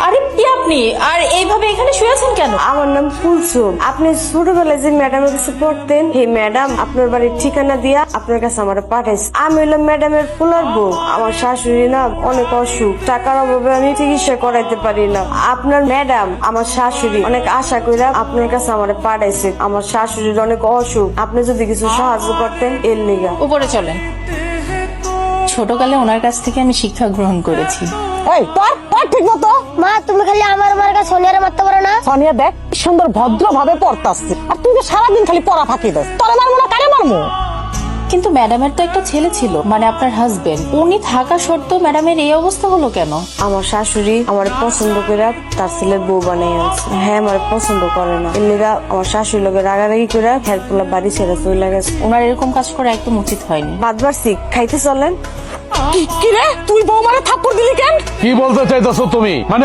আরে কি আপনি আর এইভাবে এখানে শুয়ে আছেন কেন? আমার নাম কুলসুম। আপনি ছোটবেলায় যে ম্যাডামের কাছে পড়তেন, এই ম্যাডাম আপনার বাড়ির ঠিকানা দিয়া আপনার কাছে আমার পাঠাইছে। আমি হলাম ম্যাডামের পোলার বউ। আমার শাশুড়ি না অনেক অসুখ, টাকার অভাবে আমি চিকিৎসা করাইতে পারি না। আপনার ম্যাডাম আমার শাশুড়ি অনেক আশা করে আপনার কাছে আমার পাঠাইছে। আমার শাশুড়ির অনেক অসুখ, আপনি যদি কিছু সাহায্য করতেন এর লিগা। উপরে চলেন। ছোটকালে ওনার কাছ থেকে আমি শিক্ষা গ্রহণ করেছি। এই তোর ঠিক মতো মা তুমি খালি আমার কাছে সোনিয়ারে মারতে পারো না? সোনিয়া দেখ কি সুন্দর ভদ্র ভাবে পড়তাছে, আর তুই তো সারাদিন খালি পড়া ফাঁকি দাস। তোরে মারবো না, কারে মারবো? কিন্তু ম্যাডামের তো একটা ছেলে ছিল, মানে আপনার হাজবেন্ড। উনি থাকা সত্ত্বেও ম্যাডামের এই অবস্থা হলো কেন? আমার শাশুড়ি আমার পছন্দ করে তার ছেলের বউ বানিয়ে আনছে। হ্যাঁ, আমার পছন্দ করে না, এর লিগা আমার শাশুড়ি লোকে রাগারাগি করে হেল্পগুলা বাড়ি ছেড়ে চলে গেছে। ওনার এরকম কাজ করা একদম উচিত হয়নি। বাদ বাড়ছি, খাইতে চলেন। কি রে তুই বৌমারে থাপ্পড় দিলি কেন? কি বলতে চাইতেছো তুমি? মানে